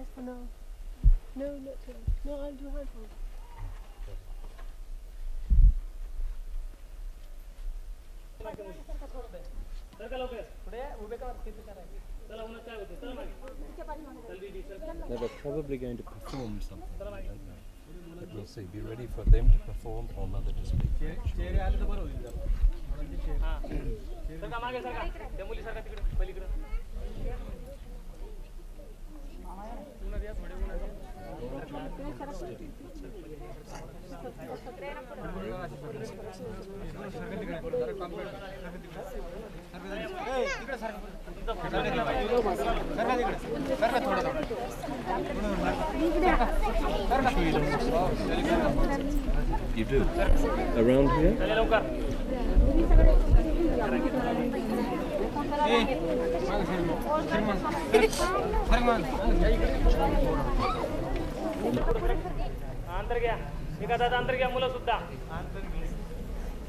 chairs for now. No, not chairs. No, I'll do handhold. No, they're probably going to perform something. I don't know. But we'll see. Be ready for them to perform or Mother to speak. You do? Around here?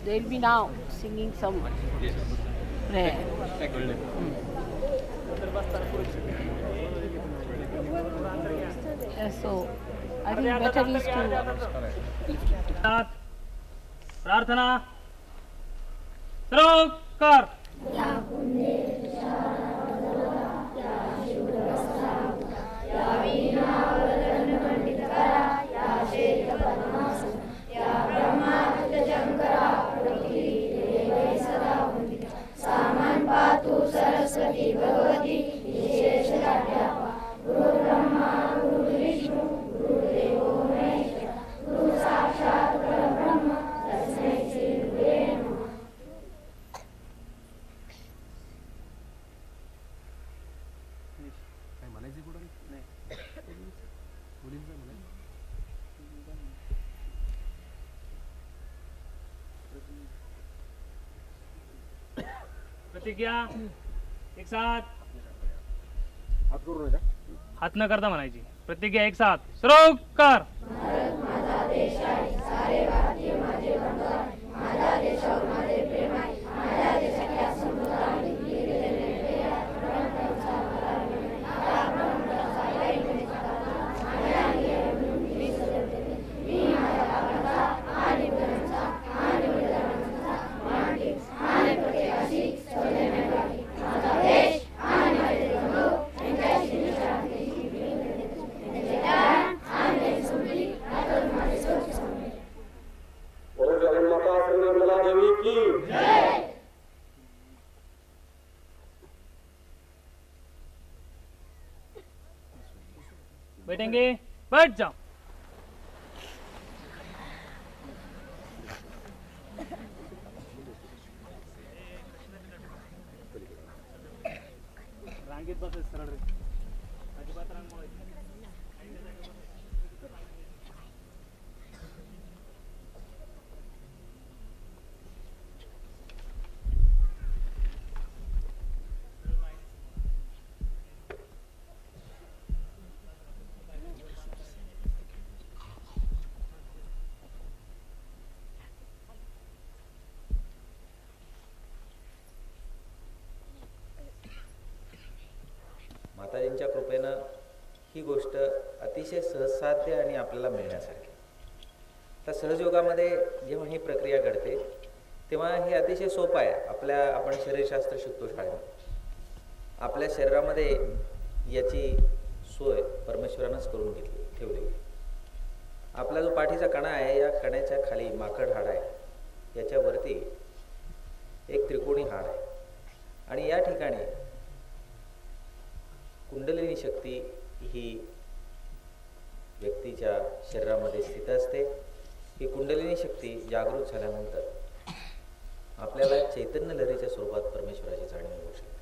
They'll be now singing some prayer. So I think better is to प्रार्थना सर्व कर प्रतिज्ञा एक साथ हात न करता म्हणायची प्रतिज्ञा एक साथ सुरू कर बैठेंगे बैठ जाओ रांगेत बस सरळ रे अजिबात रांग मोडायची माताजींच्या कृपेनं ही गोष्ट अतिशय सहजसाध्य आणि आपल्याला मिळण्यासारखी. तर सहजयोगामध्ये जेव्हा ही प्रक्रिया घडते तेव्हा हे अतिशय सोपं आहे. आपण शरीरशास्त्र शिकतो शाळेमध्ये. आपल्या शरीरामध्ये याची सोय परमेश्वरानंच करून ठेवली. आपला जो पाठीचा कणा आहे या कण्याच्या खाली माकड हाड आहे, याच्यावरती एक त्रिकोणी हाड आहे आणि या ठिकाणी कुंडलिनी शक्ती ही व्यक्तीच्या शरीरामध्ये स्थित असते. ही कुंडलिनी शक्ती जागृत झाल्यानंतर आपल्याला चैतन्य लहरीच्या स्वरूपात परमेश्वराची जाणीव होऊ शकते.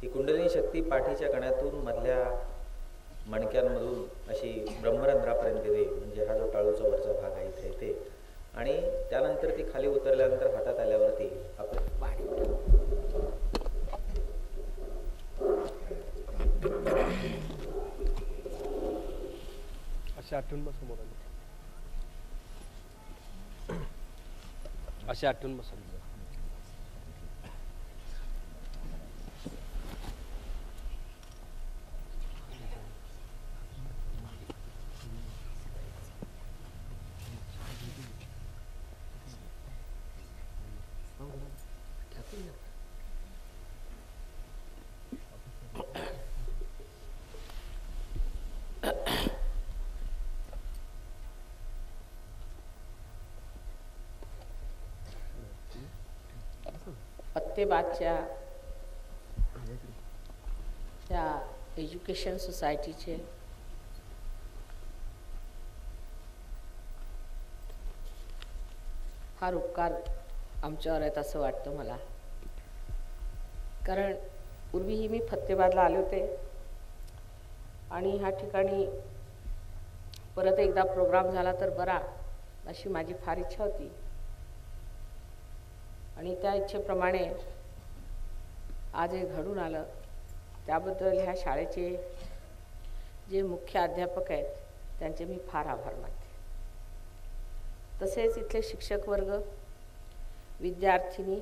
ही कुंडलिनी शक्ती पाठीच्या कण्यातून मधल्या मणक्यांमधून अशी ब्रह्मरंध्रापर्यंत येते, म्हणजे हा जो टाळूचा वरचा भाग आहे इथे येते आणि त्यानंतर ती खाली उतरल्यानंतर हातात आल्यावरती आपल्या असे आठवून बस समोर असे आठवून बस. फतेबादच्या त्या एज्युकेशन सोसायटीचे फार उपकार आमच्यावर आहेत असं वाटतं मला. कारण पूर्वीही मी फतेबादला आले होते आणि ह्या ठिकाणी परत एकदा प्रोग्राम झाला तर बरा अशी माझी फार इच्छा होती. आणि त्या इच्छेप्रमाणे आज हे घडून आलं. त्याबद्दल ह्या शाळेचे जे मुख्य अध्यापक आहेत त्यांचे मी फार आभार मानते. तसेच इथले शिक्षक वर्ग, विद्यार्थिनी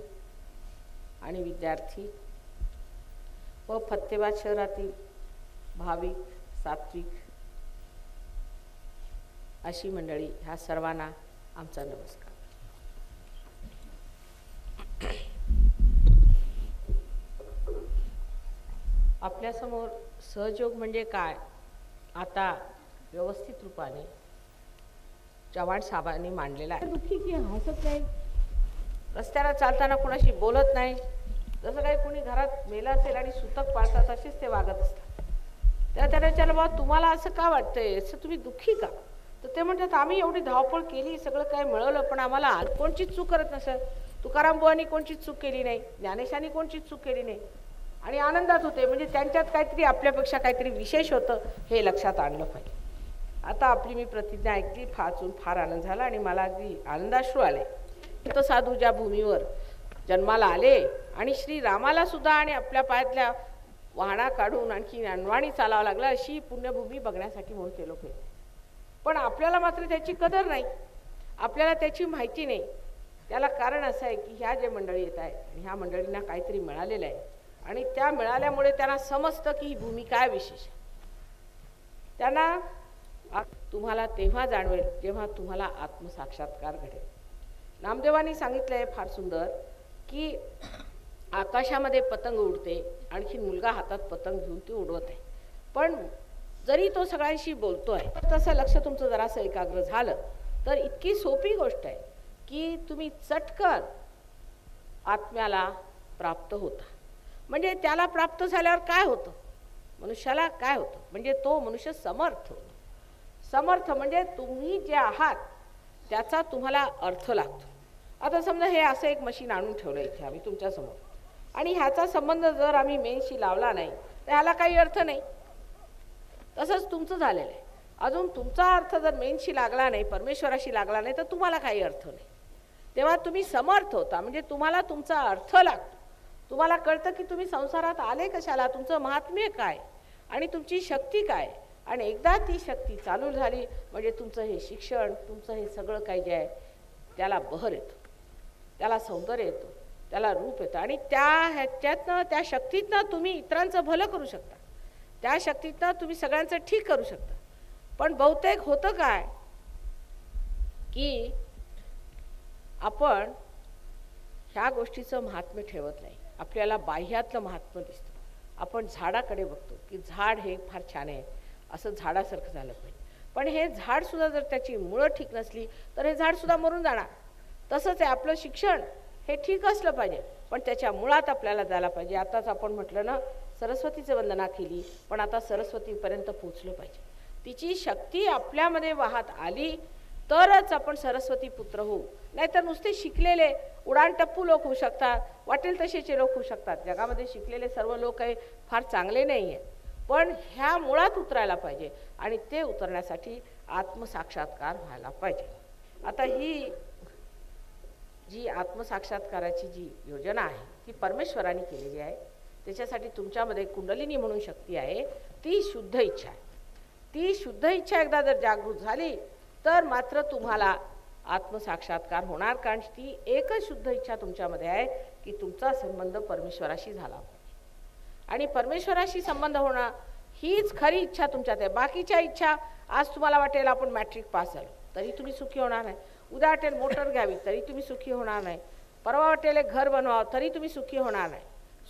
आणि विद्यार्थी व फतेबाद शहरातील भाविक, सात्विक अशी मंडळी, ह्या सर्वांना आमचा नमस्कार. आपल्यासमोर सहयोग म्हणजे काय आता व्यवस्थित रूपाने चव्हाण साहेबांनी मांडलेला आहे. दुःखी की हसत नाही, रस्त्याला चालताना कोणाशी बोलत नाही, जसं काही कोणी घरात मेलं असेल आणि सुतक पाळतात तसेच ते वागत असतात. त्याला विचारलं, बाबा तुम्हाला असं का वाटतंय, असं तुम्ही दुःखी का? तर ते म्हणतात आम्ही एवढी धावपळ केली, सगळं काय मिळवलं, पण आम्हाला कोणचीच चूक करत नसेल. तुकाराम बुवांनी कोणचीच चूक केली नाही, ज्ञानेशांनी कोणचीच चूक केली नाही आणि आनंदात होते. म्हणजे त्यांच्यात काहीतरी आपल्यापेक्षा काहीतरी विशेष होतं हे लक्षात आणलं पाहिजे. आता आपली मी प्रतिज्ञा ऐकली, फार आनंद झाला आणि मला अगदी आनंदाश्रू आले. तो साधू ज्या भूमीवर जन्माला आले आणि श्री रामाला सुद्धा आणि आपल्या पायातल्या वाहना काढून आणखी अनवाणी चालावं लागलं अशी पुण्यभूमी बघण्यासाठी म्हणून ते लोक येते. पण आपल्याला मात्र त्याची कदर नाही, आपल्याला त्याची माहिती नाही. त्याला कारण असं आहे की ह्या जे मंडळी येत आहेत आणि ह्या मंडळींना काहीतरी मिळालेलं आहे आणि त्या मिळाल्यामुळे त्यांना समजतं की ही भूमी काय विशेष आहे. त्यांना तुम्हाला तेव्हा जाणवेल जेव्हा तुम्हाला आत्मसाक्षात्कार घडेल. नामदेवांनी सांगितलं आहे फार सुंदर की आकाशामध्ये पतंग उडते, आणखी मुलगा हातात पतंग घेऊन ती उडवत आहे, पण जरी तो सगळ्यांशी बोलतोय तसं लक्ष तुमचं जरासं एकाग्र झालं तर इतकी सोपी गोष्ट आहे की तुम्ही चटकन आत्म्याला प्राप्त होता. म्हणजे त्याला प्राप्त झाल्यावर काय होतं, मनुष्याला काय होतं, म्हणजे तो मनुष्य समर्थ होतो. समर्थ म्हणजे तुम्ही जे आहात त्याचा तुम्हाला अर्थ लागतो. आता समजा हे असं एक मशीन आणून ठेवलं इथे आम्ही तुमच्यासमोर आणि ह्याचा संबंध जर आम्ही मेनशी लावला नाही तर ह्याला काही अर्थ नाही. तसंच तुमचं झालेलं आहे. अजून तुमचा अर्थ जर मेनशी लागला नाही, परमेश्वराशी लागला नाही तर तुम्हाला काही अर्थ नाही. तेव्हा तुम्ही समर्थ होता म्हणजे तुम्हाला तुमचा अर्थ लागतो. तुम्हाला कळतं की तुम्ही संसारात आले कशाला, तुमचं महात्म्य काय आणि तुमची शक्ती काय. आणि एकदा ती शक्ती चालू झाली म्हणजे तुमचं हे शिक्षण, तुमचं हे सगळं काही जे आहे त्याला बहर येतो, त्याला सौंदर्य येतो, त्याला रूप येतं आणि ह्याच्यातनं त्या शक्तीतनं तुम्ही इतरांचं भलं करू शकता, त्या शक्तीतनं तुम्ही सगळ्यांचं ठीक करू शकता. पण बहुतेक होतं काय की आपण ह्या गोष्टीचं महात्म्य ठेवत नाही. आपल्याला बाह्यातलं महात्म्य दिसतं. आपण झाडाकडे बघतो की झाड हे फार छान आहे, असं झाडासारखं झालं पाहिजे, पण हे झाडसुद्धा जर त्याची मुळं ठीक नसली तर हे झाडसुद्धा मरून जाणार. तसंच आहे आपलं शिक्षण, हे ठीक असलं पाहिजे पण त्याच्या मुळात आपल्याला जायला पाहिजे. आताच आपण म्हटलं ना, सरस्वतीची वंदना केली पण आता सरस्वतीपर्यंत पोचलं पाहिजे. तिची शक्ती आपल्यामध्ये वाहत आली तरच आपण सरस्वती पुत्र होऊ. नाहीतर नुसते शिकलेले उडाणटप्पू लोक होऊ शकतात, वाटेल तसेचे लोक होऊ शकतात. जगामध्ये शिकलेले सर्व लोक काही फार चांगले नाही आहेत, पण ह्या मुळात उतरायला पाहिजे आणि ते उतरण्यासाठी आत्मसाक्षात्कार व्हायला पाहिजे. आता ही जी आत्मसाक्षात्काराची जी योजना आहे ती परमेश्वराने केलेली आहे. त्याच्यासाठी तुमच्यामध्ये कुंडलिनी म्हणून शक्ती आहे, ती शुद्ध इच्छा आहे. ती शुद्ध इच्छा एकदा जर जागृत झाली तर मात्र तुम्हाला आत्मसाक्षात्कार होणार. कारण ती एकच शुद्ध इच्छा तुमच्यामध्ये आहे की तुमचा संबंध परमेश्वराशी झाला आणि परमेश्वराशी संबंध होणं हीच खरी इच्छा तुमच्यात आहे. बाकीच्या इच्छा, आज तुम्हाला वाटेल आपण मॅट्रिक पास झालो तरी तुम्ही सुखी होणार नाही, उद्या वाटेल मोटर घ्यावी तरी तुम्ही सुखी होणार नाही, परवा वाटेल एक घर बनवावं तरी तुम्ही सुखी होणार नाही.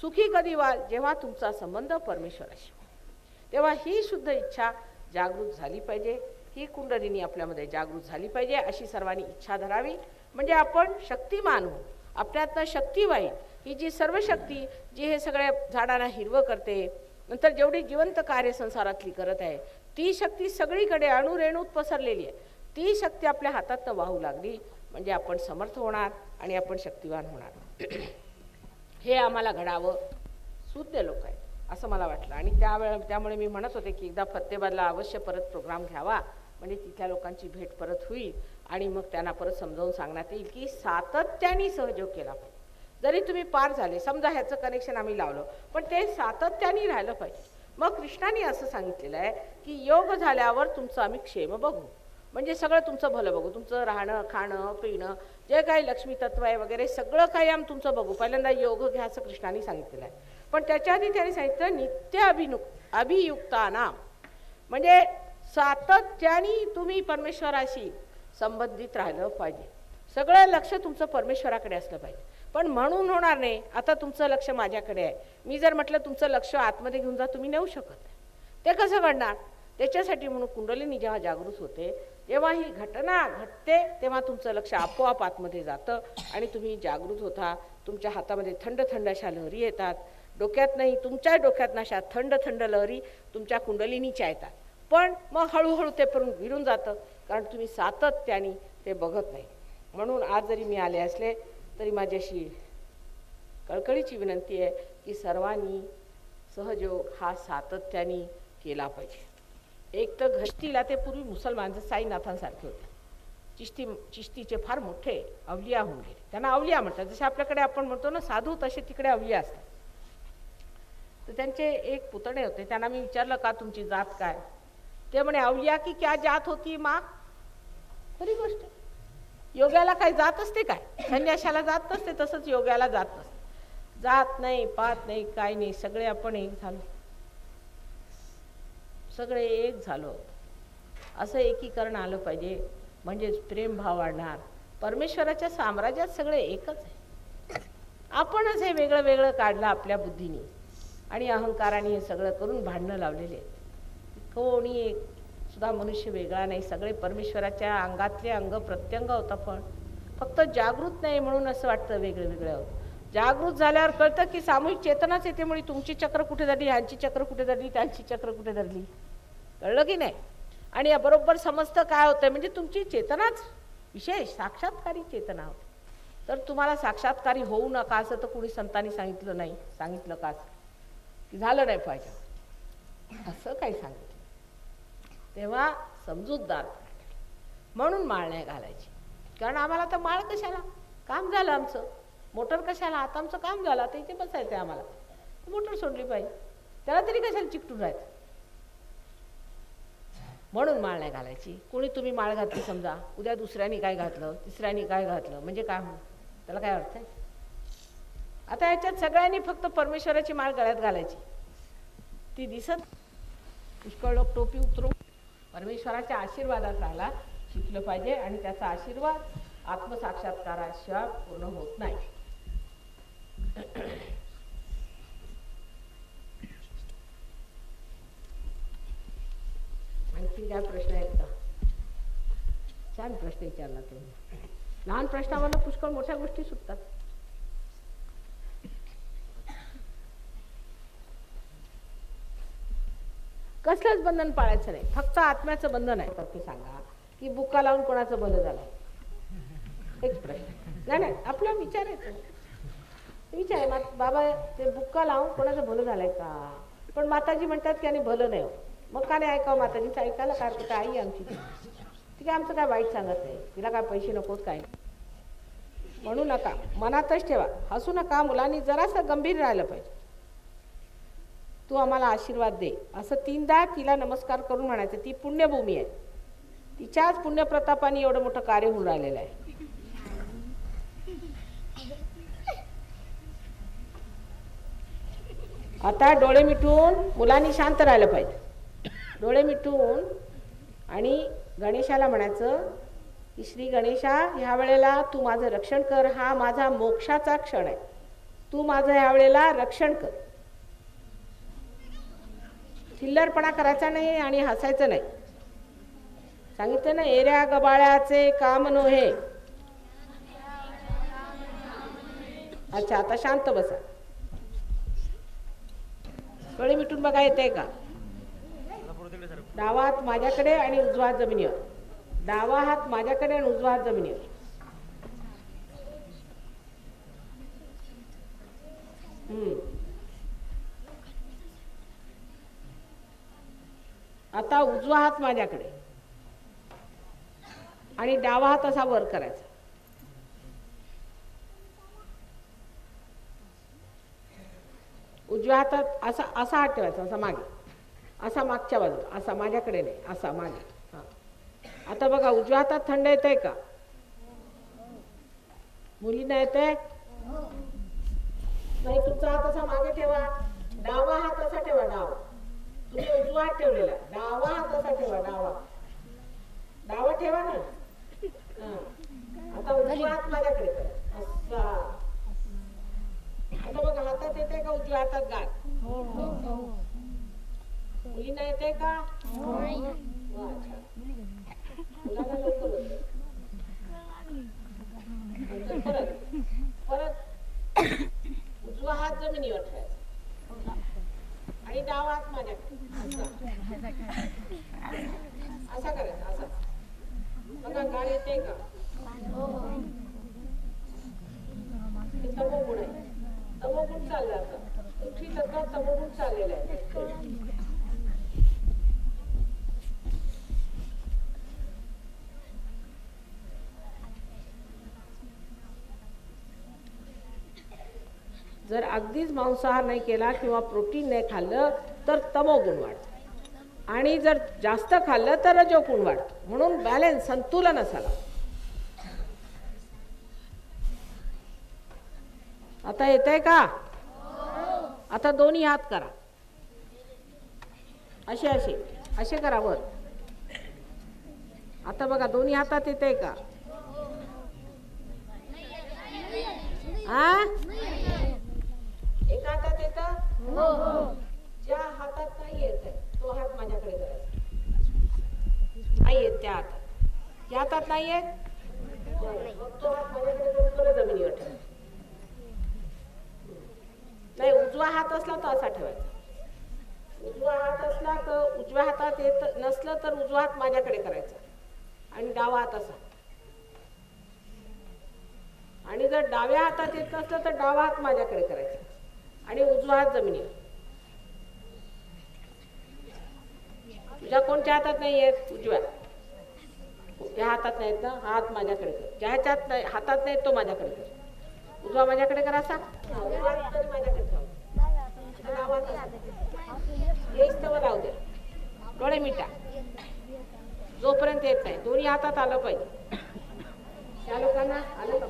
सुखी कधी व्हाल, जेव्हा तुमचा संबंध परमेश्वराशी होईल. तेव्हा ही शुद्ध इच्छा जागृत झाली पाहिजे, ही कुंडलिनी आपल्यामध्ये जागृत झाली पाहिजे. अशी सर्वांनी इच्छा धरावी म्हणजे आपण शक्तिमान होऊ आपल्यातनं शक्ती वाहील, ही जी सर्व शक्ती जी हे सगळ्या झाडांना हिरवं करते, नंतर जेवढी जिवंत कार्य संसारातली करत आहे, ती शक्ती सगळीकडे अणुरेणूत पसरलेली आहे. ती शक्ती आपल्या हातातनं वाहू लागली म्हणजे आपण समर्थ होणार आणि आपण शक्तिवान होणार. हे आम्हाला घडावं सुज्ञ लोक आहेत असं मला वाटलं. आणि त्यामुळे मी म्हणत होते की एकदा फतेबादला अवश्य परत प्रोग्राम घ्यावा, म्हणजे तिथल्या लोकांची भेट परत होईल आणि मग त्यांना परत समजावून सांगण्यात येईल की सातत्याने सहयोग केला पाहिजे. जरी तुम्ही पार झाले, समजा ह्याचं कनेक्शन आम्ही लावलं, पण ते सातत्याने राहिलं पाहिजे. मग कृष्णाने असं सांगितलेलं आहे की योग झाल्यावर तुमचं आम्ही क्षेम बघू, म्हणजे सगळं तुमचं भलं बघू, तुमचं राहणं खाणं पिणं जे काही लक्ष्मी तत्व आहे वगैरे सगळं काही आम्ही तुमचं बघू. पहिल्यांदा योग घ्या असं कृष्णाने सांगितलेलं आहे. पण त्याच्या आधी त्यांनी सांगितलं नित्य अभियुक्तानाम, म्हणजे सातत्याने तुम्ही परमेश्वराशी संबंधित राहिलं पाहिजे. सगळं लक्ष तुमचं परमेश्वराकडे असलं पाहिजे. पण म्हणून होणार नाही आता तुमचं लक्ष माझ्याकडे आहे, मी जर म्हटलं तुमचं लक्ष आतमध्ये घेऊन जा, तुम्ही नेऊ शकत नाही. ते कसं घडणार? त्याच्यासाठी म्हणून कुंडलिनी जेव्हा जागृत होते, जेव्हा ही घटना घडते, तेव्हा तुमचं लक्ष आपोआप आतमध्ये जातं आणि तुम्ही जागृत होता. तुमच्या हातामध्ये थंड थंड अशा लहरी येतात, डोक्यात नाही, तुमच्या डोक्यात अशा थंड थंड लहरी तुमच्या कुंडलिनीच्या येतात. पण मग हळूहळू ते पण विरून जातं, कारण तुम्ही सातत्याने ते बघत नाही. म्हणून आज जरी मी आले असले तरी माझ्याशी कळकळीची विनंती आहे की सर्वांनी सहयोग हा सातत्याने केला पाहिजे. एक तर घष्टीला ते पूर्वी मुसलमान साईनाथांसारखे होते, चिश्तीचे फार मोठे अवलिया होऊन गेले, त्यांना अवलिया म्हणतात. जसे आपल्याकडे आपण म्हणतो ना साधू, तसे तिकडे अवलिया असतात. तर त्यांचे एक पुतणे होते, त्यांना मी विचारलं का तुमची जात काय? ते म्हणे अवलिया की क्या जात होती माँ. खरी गोष्ट, योग्याला काही जात असते काय? संन्याशाला जात नसते, तसंच योग्याला जात नसते. जात नाही पात नाही काय नाही, सगळे आपण एक झालो, सगळे एक झालो. असं एकीकरण आलं पाहिजे, म्हणजेच प्रेमभाव वाढणार. परमेश्वराच्या साम्राज्यात सगळे एकच आहे. आपणच हे वेगळं वेगळं काढलं आपल्या बुद्धीने आणि अहंकाराने हे सगळं करून भांडणं लावलेले आहेत. कोणी एक सुद्धा मनुष्य वेगळा नाही, सगळे परमेश्वराच्या अंगातले अंग प्रत्यंग होता. पण फक्त जागृत नाही म्हणून असं वाटतं वेगळे वेगळे आहोत. जागृत झाल्यावर कळतं की सामूहिक चेतनाच येते, मुळे तुमची चक्र कुठे धरली, ह्यांची चक्र कुठे धरली, त्यांची चक्र कुठे धरली, कळलं की नाही? आणि याबरोबर समजतं काय होतं, म्हणजे तुमची चेतनाच विशेष साक्षात्कारी चेतना होते. तर तुम्हाला साक्षात्कारी होऊ नका असं तर कुणी संतांनी सांगितलं नाही. सांगितलं का की झालं नाही पाहिजे असं काही सांगितलं? तेव्हा समजूतदार म्हणून माळ नाही घालायची. कारण आम्हाला तर माळ कशाला, काम झालं आमचं. मोटर कशाला, आता आमचं काम झालं, आता इथे बसायचं आहे आम्हाला, मोटर सोडली पाहिजे, त्याला तरी कशाला चिकटून राहायचं. म्हणून माळ नाही घालायची. कोणी तुम्ही माळ घातली समजा, उद्या दुसऱ्याने काय घातलं, तिसऱ्याने काय घातलं, म्हणजे काय होणार? त्याला काय अर्थ आहे? आता याच्यात सगळ्यांनी फक्त परमेश्वराची माळ गळ्यात घालायची, ती दिसत. पुष्कळ लोक टोपी उतरून परमेश्वराच्या आशीर्वादात राहायला शिकलं पाहिजे आणि त्याचा आशीर्वाद आत्मसाक्षात्काराशिवाय पूर्ण होत नाही. आणखी काय प्रश्न आहेत का? छान प्रश्न विचारला तुम्ही. लहान प्रश्नावरनं पुष्कळ मोठ्या गोष्टी सुटतात. कसलंच बंधन पाळायचं नाही, फक्त आत्म्याचं बंधन आहे. फक्त सांगा की बुक्का लावून कोणाचं भलं झालं, एक प्रश्न. नाही आपला विचार येतो, विचार आहे बाबा ते बुक्का लावून कोणाचं भलं झालंय का? पण माताजी म्हणतात की आणि भलं नाही. मग का नाही ऐकावं माताजीचं? ऐकायला काय कुठं आई आमची, ती काय आमचं काय वाईट सांगत नाही, तिला काय पैसे नकोत काय. म्हणू नका, मनातच ठेवा, हसू नका. मुलांनी जरासं गंभीर राहिलं पाहिजे. तू आम्हाला आशीर्वाद दे असं 3दा तिला नमस्कार करून म्हणायचं. ती पुण्यभूमी आहे, तिच्याच पुण्यप्रतापाने एवढं मोठं कार्य होऊन राहिलेलं आहे. आता डोळे मिटून मुलांनी शांत राहिलं पाहिजे. डोळे मिटून आणि गणेशाला म्हणायचं की श्री गणेशा, ह्या वेळेला तू माझं रक्षण कर, हा माझा मोक्षाचा क्षण आहे, तू माझं ह्या वेळेला रक्षण कर. चिल्लरपणा करायचा नाही आणि हसायचं नाही. सांगितलं ना, एऱ्या गबाळ्याचे काम नोहे, अच्छा, आता शांत बसा. कळे मिटून बघा येते का? डावा हात माझ्याकडे आणि उजवा हात जमिनीवर. डावा हात माझ्याकडे आणि उजवा हात जमिनीवर. आता उजवा हात माझ्याकडे आणि डावा हात असा वर करायचा. उजव्या हातात असा असा हात ठेवायचा, असा मागे, असा मागच्या बाजूला, असा माझ्याकडे नाही, असा मागे. हा. आता बघा उजव्या हातात थंड येतंय का? मुलींना येतंय? नाही, तुमचा हात असा मागे ठेवा. डावा हात असा ठेवा. डावा, तुम्ही उजवा हात ठेवलेला, डावा हात असा ठेवा. डावा डावा ठेवा ना. आता उजवा हात माझ्याकडे करा, असा. आता बघा हातात येते का उजव्या हातात गाठ? मुलींना येते का? परत परत उजवा हात जमिनीवर ठेवायचा आणि डावा हात माझ्याकडे, असा करायचा. असा बघा गाठ येते का? तमोगुण आहे. तमोगुण चालला आता. पृथ्वी तत्व तमोगुण चाललेला आहे. जर अगदीच मांसाहार नाही केला किंवा प्रोटीन नाही खाल्लं तर तमोगुण वाढतो आणि जर जास्त खाल्लं तर रजोगुण वाढतो. म्हणून बॅलन्स, संतुलन असायला. आता येतंय का? आता दोन्ही हात करा, असे असे असे करा वर. आता बघा दोन्ही हातात येतंय का? एका हातात येतं? ज्या हातात नाही येत तो हात माझ्याकडे करायचा. नाही येत त्या हातात. या हातात नाही येत तो हात माझ्याकडे करून जमिनीवर ठेवायचा. नाही, उजवा हात असला तर असा ठेवायचा. उजवा हात असला तर उजव्या हातात येत नसलं तर उजवा हात माझ्याकडे करायचा आणि डावा हात असा. आणि जर डाव्या हातात येत नसलं तर डावा हात माझ्याकडे करायचा आणि उजवा हात जमिनीवर. तुझ्या कोणत्या हातात नाही येत? उजव्या. या हातात नाही येत ना, हा हात माझ्याकडे कर. ज्या ह्याच्यात नाही हातात नाही तो माझ्याकडे कर. उजवा माझ्याकडे करा असा. माझ्याकडे राहू द्या. डोळे मिटा जोपर्यंत येत नाही. दोन्ही हातात आलं पाहिजे. त्या लोकांना आलं का?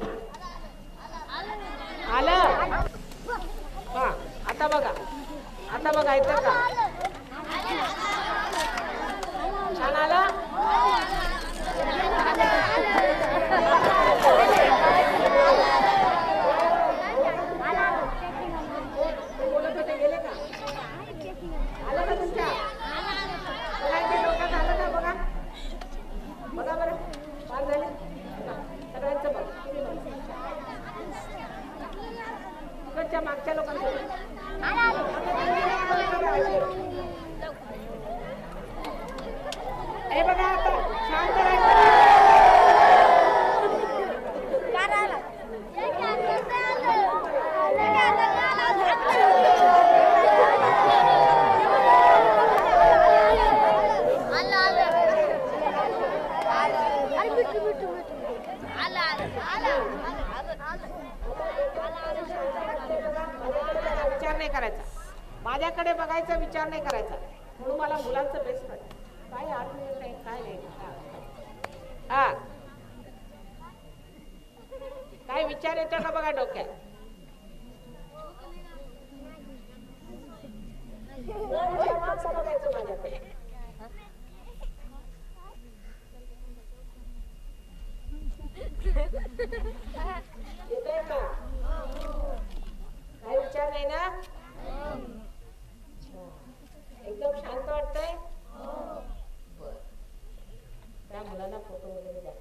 आलं. हा, आता बघा, आता बघा येतं का? छान आलं. बोलत होते गेले का? आलं का तुमच्या? डोक्यात आलं का? बघा बघा बरं, पार झाले सगळ्यांचं. बघ तिकडच्या मागच्या लोकांचं. हे बघा आता शांत राहायचं. विचार नाही करायचा. माझ्याकडे बघायचा, विचार नाही करायचा. म्हणून मला मुलांचं बेस्ट वाटतं. काय आठवण नाही, काय नाही. हा, काय विचार येतो का बघा डोक्यात? बघायचं माझ्याकडे. येतंय का? काय विचार नाही ना? एकदम शांत वाटतंय? त्या मुलांना फोटो वगैरे द्या.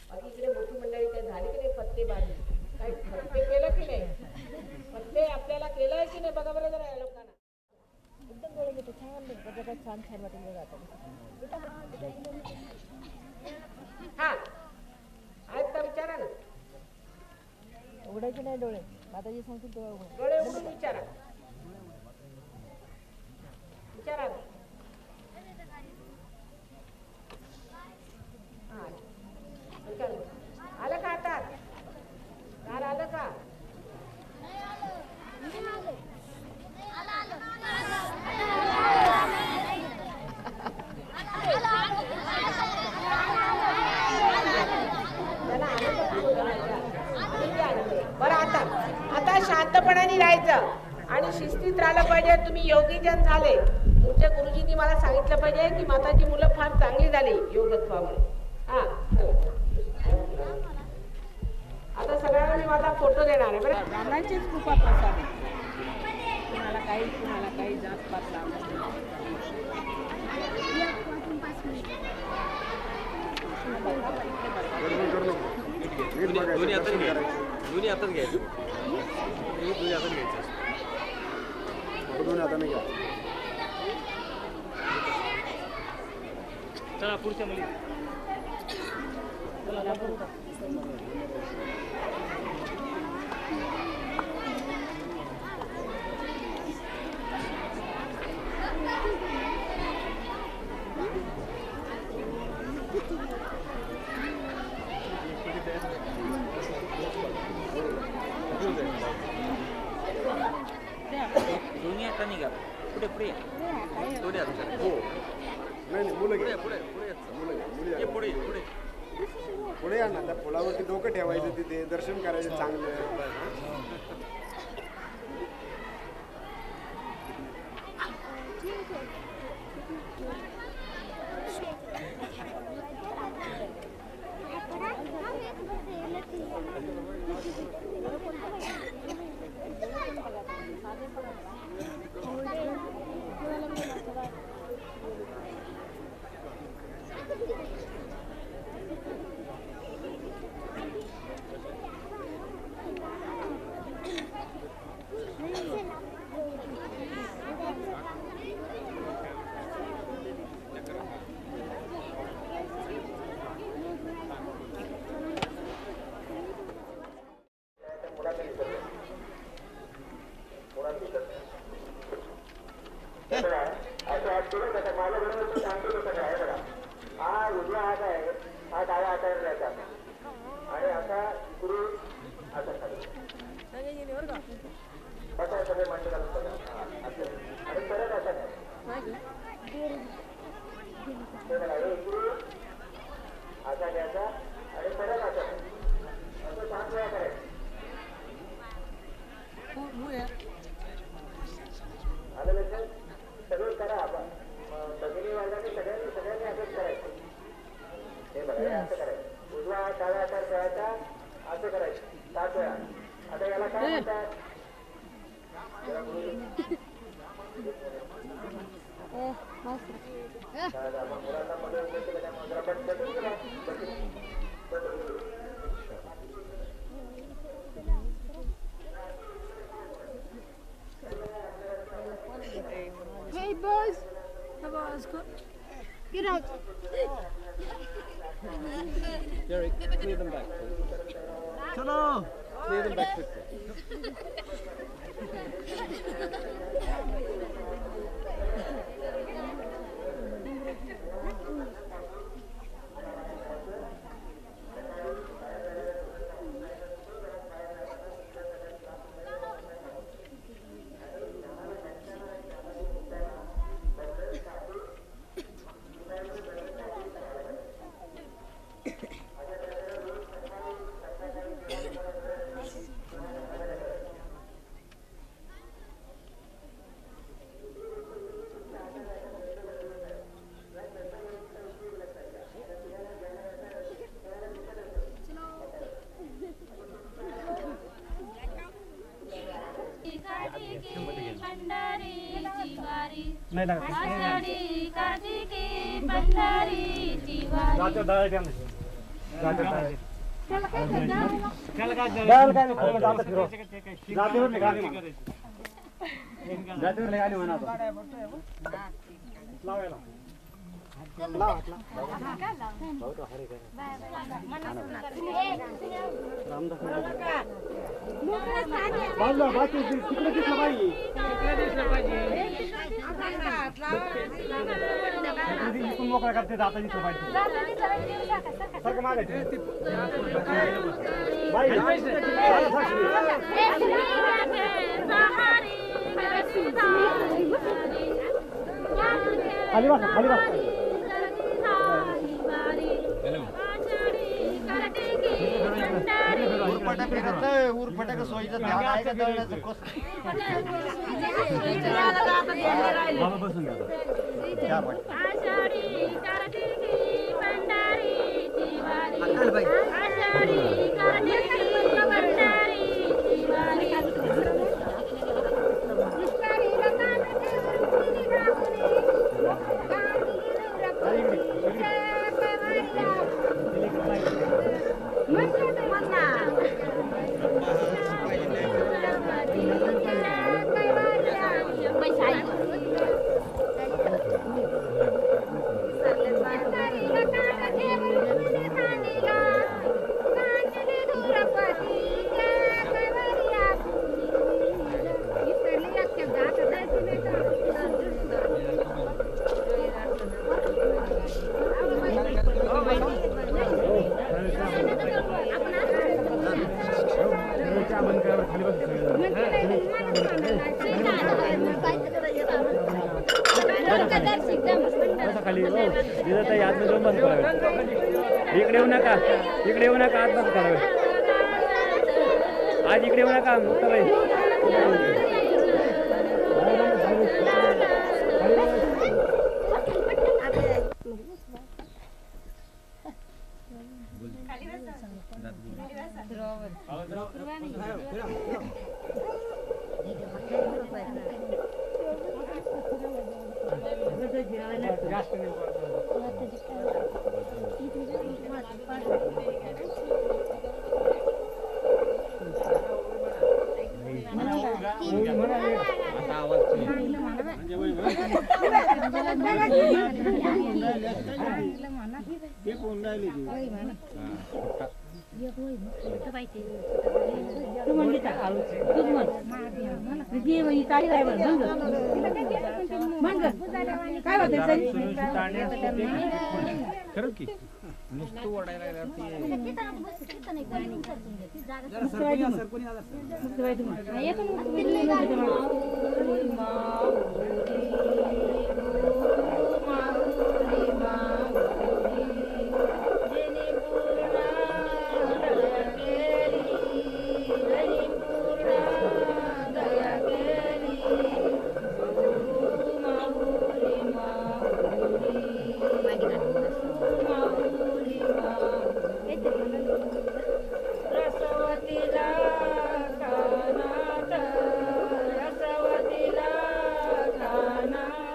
बाकी इकडे मोठी मंडळी काय झाली की नाही? पत्ते बांधली ते केलं की नाही? पण ते आपल्याला केलंय की नाही बघा बरं जरा या लोकांना. एकदम डोळे मिटे छान बघा छान छान वाटेल बघा आता. हा आहेत का विचारा ना. उघडायचे नाही डोळे, माताजी सांगतील तेव्हा उघड. डोळे उघडून विचारा. विचारा ना. हा. विचारा. आलं का आता? दार आलं का? बरं आता शांतपणाने राहायचं आणि शिस्तीत राहिलं पाहिजे. तुम्ही योगीजन झाले. तुमच्या गुरुजींनी मला सांगितलं पाहिजे की माताची मुलं फार चांगली झाली योगत्वामुळे. हा आता सगळ्यांना मी माझा फोटो देणार आहे बरं. रामाचीच कृपा प्रसाद. कुणाला काही जात पात दोन्ही हातात घ्यायचं. दोन्ही हातात घ्यायचं. दोन्ही हातात घ्यायचं. दोन्ही हाताने घ्या. चला पुढच्या मुली. दोन्ही हाताने घ्या. पुढे पुढे दोन्ही हातात. हो. नाही मुलं घ्या. पुढे पुढे मुलं पुढे पुढे पुढे या ना. त्या पुलावरती डोकं ठेवायचं, तिथे दर्शन करायचं चांगलं. Hey boys, how about us? Get out. Derek, clear them back, please. चलो. Clear them back quickly. मोकळा करते जाता दिसलं पाहिजे सारखं मागायचं खाली बस खाली बस उरफटाक सोयीचं ध्यान आहे का दळण्याचं बाबा बसून घ्या इकडे येऊ नका आत बस करावे आज इकडे येऊ नका मुक्ताबाई रसवतीला कानात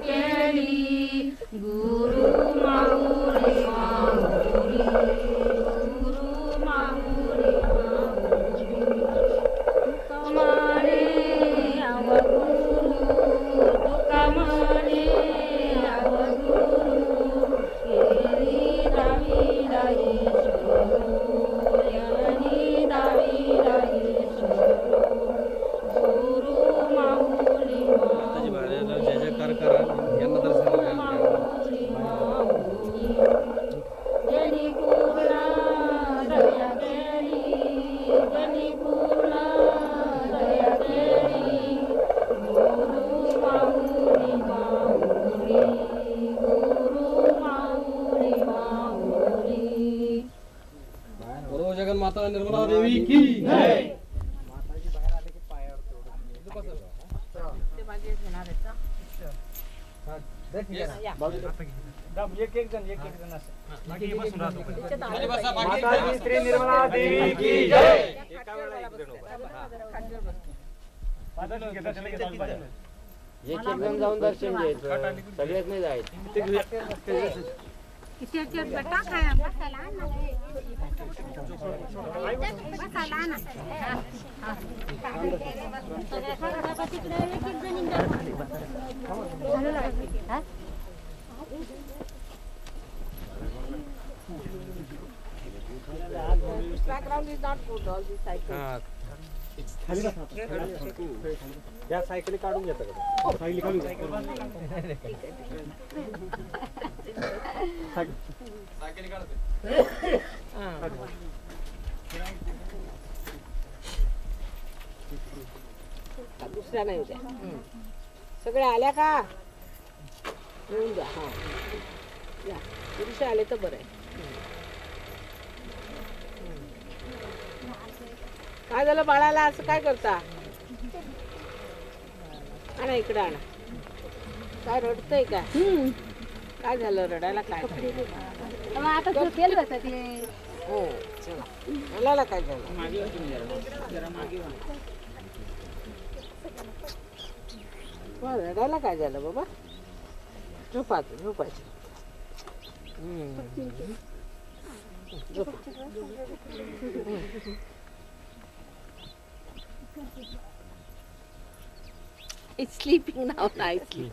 केली गुरु माऊली माऊली गुरु माऊली माऊली तुका म्हणे आव गुरु तुका म्हणे आव गुरु केली दावी राही सोडू यांनी दावी राही सोडू गुरु माऊली माताजी महाराजांना जय जयकार करा यांना दर्शन माऊली माऊली जनी पूर्ण दया केली जनी पूर्ण दया केली गुरु माऊली माऊली गुरु माऊली माऊली बोलो जगन्माता निर्मला देवी की जय. माताजी श्री निर्मला देवी की जय. एका वेळा एक जण उभा. एक जण जाऊन दर्शन घ्यायचं सगळ्यात नाही जायचं. Background is not good, all these cycles. हा. या सायकली काढून घेता का? सायकली काढून दुसऱ्या नाही द्या सगळ्या आल्या का येऊन द्या हा या पुरुष आले तर बरं आहे. काय झालं बाळाला असं काय करता आणा इकडे आणा काय रडतंय का काय झालं रडायला काय आता झोपेल होतं ते हो चला रडायला काय झालं रडायला काय झालं बाबा झोपायचं झोपायचं झोप It's sleeping now nicely.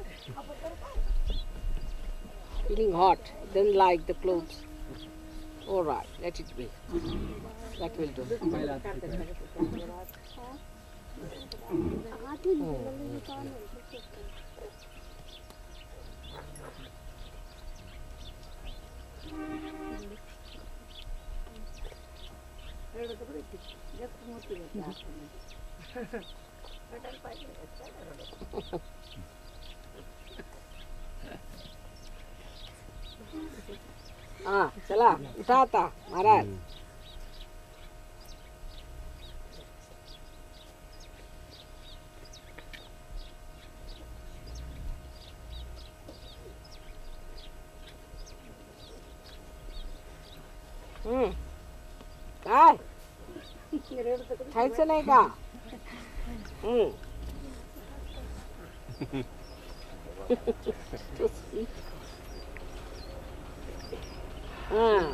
Feeling hot. Didn't like the clothes. All right, let it be. That will do. हाँ चला उठा आता महाराज काय खायचं नाही का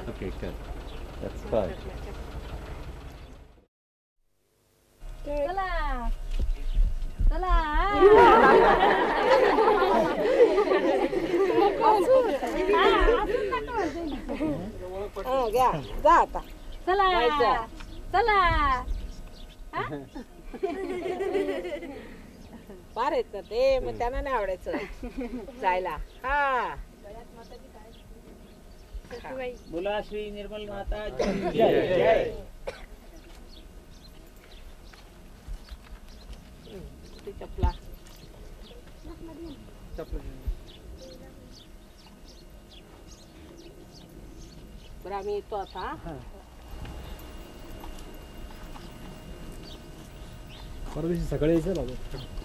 Okay, good. That's fine. चला चला घ्या जा आता चला जायचं. चला फार येत ना ते मग त्यांना नाही आवडायचं जायला हा बोला श्री निर्मल माता जय. ते चपला बरं आम्ही येतो आता परवा दिवशी सकाळी यायचं बाबा.